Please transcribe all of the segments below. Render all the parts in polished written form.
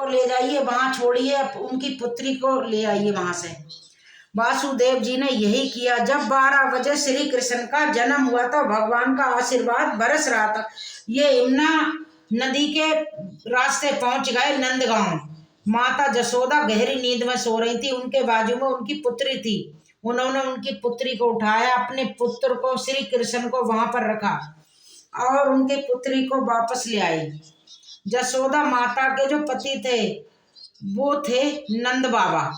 को ले जाइए, वहां छोड़िए, उनकी पुत्री को ले आइए वहां से। वासुदेव जी ने यही किया। जब 12 बजे श्री कृष्ण का जन्म हुआ तो भगवान का आशीर्वाद बरस रहा था। ये यमुना नदी के रास्ते पहुंच गए नंदगांव। माता जसोदा गहरी नींद में सो रही थी, उनके बाजू में उनकी पुत्री थी। उन्होंने उनकी पुत्री को उठाया, अपने पुत्र को श्री कृष्ण को वहां पर रखा और उनके पुत्री को वापस ले आई। जसोदा माता के जो पति थे वो थे नंद बाबा।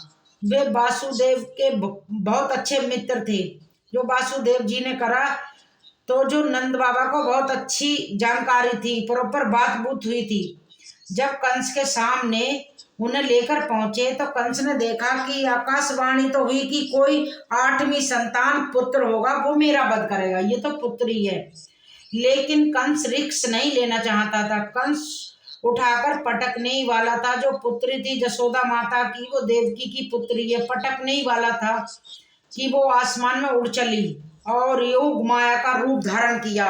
वे वासुदेव के बहुत अच्छे मित्र थे। जो वासुदेव जी ने करा तो जो नंद बाबा को बहुत अच्छी जानकारी थी, प्रॉपर बात बूत हुई थी। जब कंस के सामने उन्हें लेकर पहुंचे तो कंस ने देखा कि आकाशवाणी तो हुई कि कोई 8वीं संतान पुत्र होगा, वो मेरा वध करेगा, ये तो पुत्र ही है। लेकिन कंस रिस्क नहीं लेना चाहता था। कंस उठाकर पटकने ही वाला था। जो पुत्री थी जसोदा माता की, वो देवकी की पुत्री है, पटकने ही वाला था कि वो आसमान में उड़ चली और योग माया का रूप धारण किया।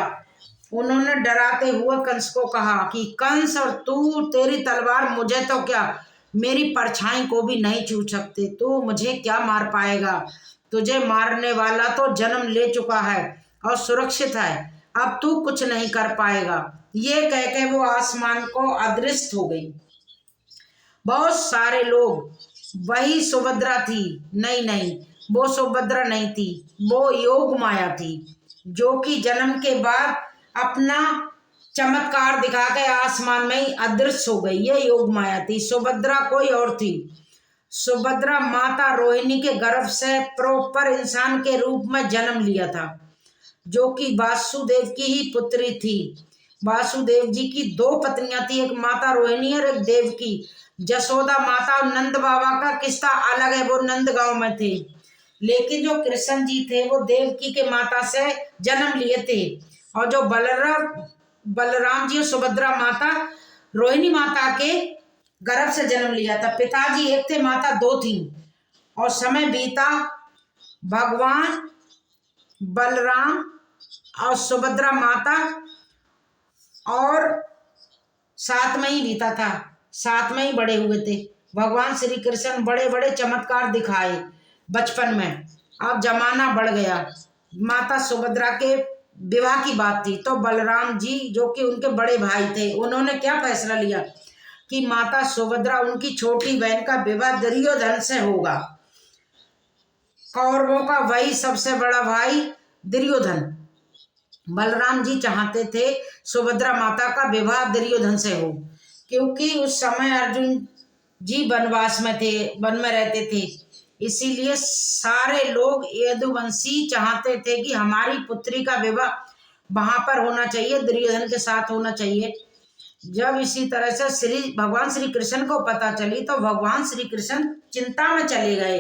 उन्होंने डराते हुए कंस को कहा कि कंस, और तू, तेरी तलवार मुझे तो क्या, मेरी परछाई को भी नहीं छू सकते। तू मुझे क्या मार पाएगा? तुझे मारने वाला तो जन्म ले चुका है और सुरक्षित है, अब तू कुछ नहीं कर पाएगा। ये कह के वो आसमान को अदृश्य हो गई। बहुत सारे लोग, वही सुभद्रा थी, नहीं नहीं, वो सुभद्रा नहीं थी, वो योग माया थी, जो कि जन्म के बाद अपना चमत्कार दिखा के आसमान में ही अदृश्य हो गई। ये योग माया थी। सुभद्रा कोई और थी। सुभद्रा माता रोहिणी के गर्भ से प्रॉपर इंसान के रूप में जन्म लिया था, जो कि वासुदेव की ही पुत्री थी। वासुदेव जी की 2 पत्नियां थी, एक माता रोहिणी और एक देवकी। जसोदा माता और नंद बाबा का किस्सा अलग है, वो नंदगांव में थे। लेकिन जो कृष्ण जी थे वो देवकी के माता से जन्म लिए थे, और जो बलराम जी और सुभद्रा माता रोहिणी माता के गर्भ से जन्म लिया था। पिताजी एक थे, माता 2 थी। और समय बीता, भगवान बलराम और सुभद्रा माता और साथ में ही बीता था, साथ में ही बड़े हुए थे। भगवान श्री कृष्ण बड़े बड़े चमत्कार दिखाए बचपन में। अब जमाना बढ़ गया, माता सुभद्रा के विवाह की बात थी, तो बलराम जी जो कि उनके बड़े भाई थे, उन्होंने क्या फैसला लिया कि माता सुभद्रा, उनकी छोटी बहन का विवाह दुर्योधन से होगा। कौरवों का वही सबसे बड़ा भाई दुर्योधन। बलराम जी चाहते थे सुभद्रा माता का विवाह दुर्योधन से हो, क्योंकि उस समय अर्जुन जी वनवास में थे, वन में रहते थे। इसीलिए सारे लोग यदुवंशी चाहते थे कि हमारी पुत्री का विवाह वहां पर होना चाहिए, दुर्योधन के साथ होना चाहिए। जब इसी तरह से भगवान श्री कृष्ण को पता चली तो भगवान श्री कृष्ण चिंता में चले गए।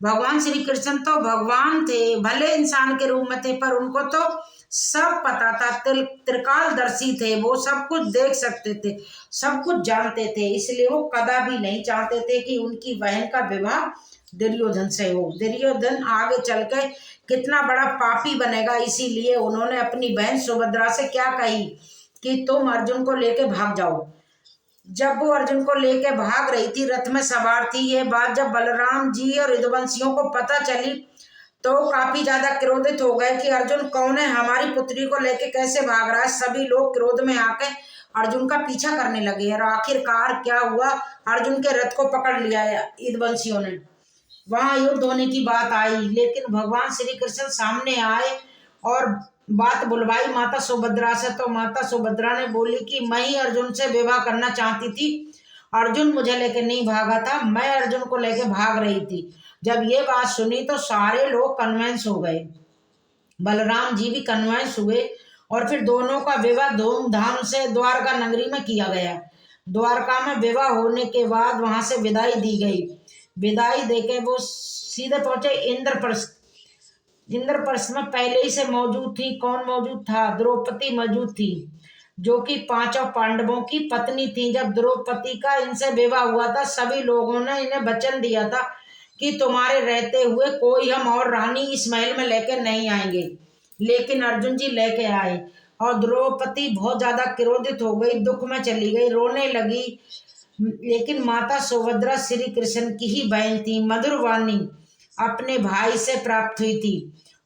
भगवान श्री कृष्ण तो भगवान थे, भले इंसान के रूप में थे, पर उनको तो सब पता था, त्रिकालदर्शी थे, वो सब कुछ देख सकते थे, सब कुछ जानते थे। इसलिए वो कदापि नहीं चाहते थे कि उनकी बहन का विवाह दुर्योधन से हो। दुर्योधन आगे चल के कितना बड़ा पापी बनेगा, इसीलिए उन्होंने अपनी बहन सुभद्रा से क्या कही कि तुम अर्जुन को लेके भाग जाओ। जब वो अर्जुन को लेके भाग रही थी, रथ में सवार थी, ये बात जब बलराम जी और यदुवंशियों को पता चली तो काफी ज्यादा क्रोधित हो गए कि अर्जुन कौन है, हमारी पुत्री को लेके कैसे भाग रहा है। सभी लोग क्रोध में आके अर्जुन का पीछा करने लगे और आखिरकार क्या हुआ, अर्जुन के रथ को पकड़ लिया यदुवंशियों ने। वहां युद्ध होने की बात आई, लेकिन भगवान श्री कृष्ण सामने आए और बात बुलवाई माता सुभद्रा से। तो माता सुभद्रा ने बोली कि मैं ही अर्जुन से विवाह करना चाहती थी, अर्जुन मुझे लेके नहीं भागा था, मैं अर्जुन को लेके भाग रही थी। जब ये बात सुनी तो सारे लोग कन्विंस हो गए, बलराम जी भी कन्विंस हुए, और फिर दोनों का विवाह धूमधाम से द्वारका नगरी में किया गया। द्वारका में विवाह होने के बाद वहां से विदाई दी गई। विदाई देके वो सीधे पहुंचे इंद्रप्रस्थ। इंद्रप्रस्थ में पहले ही से मौजूद थी, कौन मौजूद था? द्रौपदी मौजूद थी, जो कि 5 पांडवों की पत्नी थी। जब द्रौपदी का इनसे विवाह हुआ था, सभी लोगों ने इन्हें वचन दिया था कि तुम्हारे रहते हुए कोई हम और रानी इस महल में लेकर नहीं आएंगे, लेकिन अर्जुन जी लेके आए। और द्रौपदी बहुत ज्यादा क्रोधित हो गई, दुख में चली गई, रोने लगी। लेकिन माता सुभद्रा श्री कृष्ण की ही बहन थी। मधुर वाणी अपने भाई से प्राप्त हुई थी।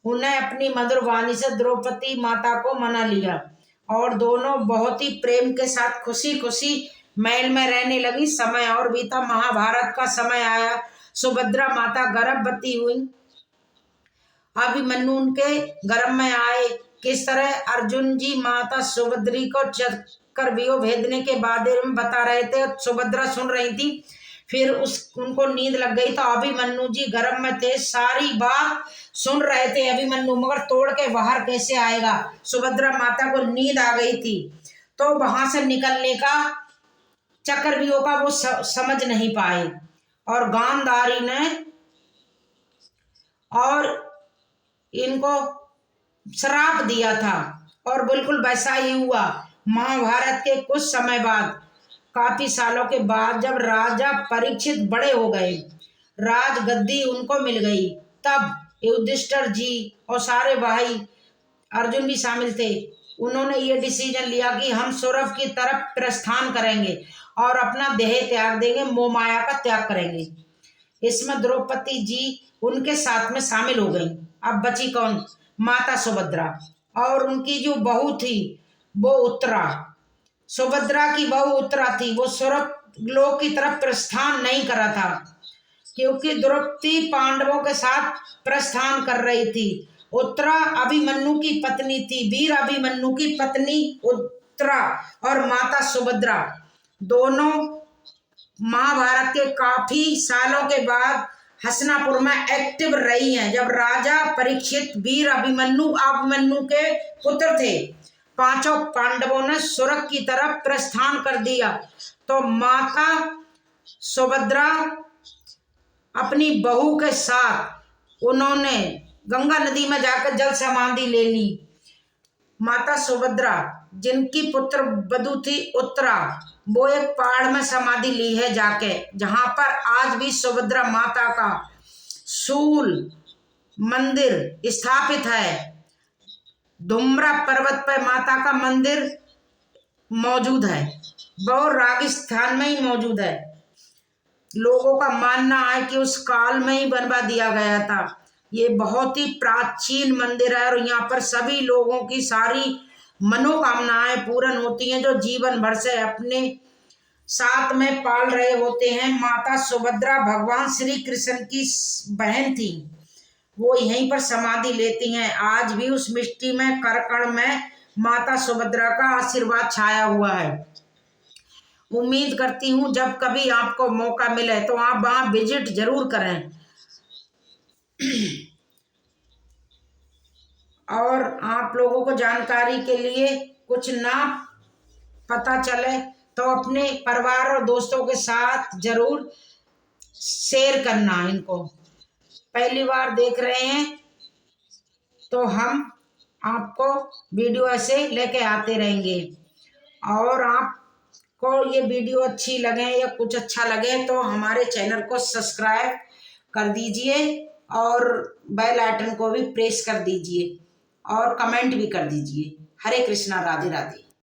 उन्हें अपनी मधुर वाणी से द्रौपदी माता को मना लिया और दोनों बहुत ही प्रेम के साथ खुशी खुशी महल में रहने लगी। समय और बीता, महाभारत का समय आया। सुभद्रा माता गर्भवती हुई। अभिमन्यु उनके गर्भ में आए। किस तरह अर्जुन जी माता सुभद्री को चक्रव्यूह भेदने के बारे में बता रहे थे, सुभद्रा सुन रही थी। फिर उनको नींद लग गई। तो अभिमन्यु जी गर्भ में थे, सारी बात सुन रहे थे अभिमन्यु, मगर तोड़ के बाहर कैसे आएगा। सुभद्रा माता को नींद आ गई थी, तो वहां से निकलने का, चक्रव्यूह का वो समझ नहीं पाए। और गांधारी ने और इनको श्राप दिया था और बिल्कुल वैसा ही हुआ। महाभारत के कुछ समय बाद, काफी सालों के बाद, जब राजा परीक्षित बड़े हो गए, राज गद्दी उनको मिल गई, तब युधिष्ठिर जी और सारे भाई, अर्जुन भी शामिल थे, उन्होंने ये डिसीजन लिया कि हम सौरभ की तरफ प्रस्थान करेंगे और अपना देह त्याग देंगे, मोह माया का त्याग करेंगे। इसमें द्रौपदी जी उनके साथ में शामिल हो गई। अब बची कौन? माता सुभद्रा। और उनकी जो बहू थी वो उत्तरा। सुभद्रा की बहू उत्तरा थी, वो स्वर्ग लोक की तरफ प्रस्थान नहीं करा था, क्योंकि द्रौपदी पांडवों के साथ प्रस्थान कर रही थी। उत्तरा अभिमन्यु की पत्नी थी, वीर अभिमन्यु की पत्नी उत्तरा और माता सुभद्रा दोनों महाभारत के काफी सालों के बाद हस्तिनापुर में एक्टिव रही हैं। जब राजा परीक्षित वीर अभिमन्यु के पुत्र थे, पांचों पांडवों ने स्वर्ग की तरफ प्रस्थान कर दिया, तो माता सुभद्रा अपनी बहू के साथ उन्होंने गंगा नदी में जाकर जल समाधि ले ली। माता सुभद्रा, जिनकी पुत्र वधु थी उत्तरा, वो एक पहाड़ में समाधि ली है जाके, जहां पर आज भी सुभद्रा माता का शूल मंदिर स्थापित है। धुम्रा पर्वत पर माता का मंदिर मौजूद है, वो राजस्थान में ही मौजूद है। लोगों का मानना है कि उस काल में ही बनवा दिया गया था। ये बहुत ही प्राचीन मंदिर है और यहाँ पर सभी लोगों की सारी मनोकामनाएं पूर्ण होती हैं, जो जीवन भर से अपने साथ में पाल रहे होते हैं। माता सुभद्रा भगवान श्री कृष्ण की बहन थी, वो यहीं पर समाधि लेती हैं। आज भी उस मिट्टी में, करकण में माता सुभद्रा का आशीर्वाद छाया हुआ है। उम्मीद करती हूँ जब कभी आपको मौका मिले तो आप वहाँ विजिट जरूर करें। और आप लोगों को जानकारी के लिए कुछ ना पता चले तो अपने परिवार और दोस्तों के साथ जरूर शेयर करना। इनको पहली बार देख रहे हैं तो हम आपको वीडियो ऐसे लेके आते रहेंगे। और आपको ये वीडियो अच्छी लगे या कुछ अच्छा लगे तो हमारे चैनल को सब्सक्राइब कर दीजिए और बेल आइकन को भी प्रेस कर दीजिए और कमेंट भी कर दीजिए। हरे कृष्णा, राधे राधे।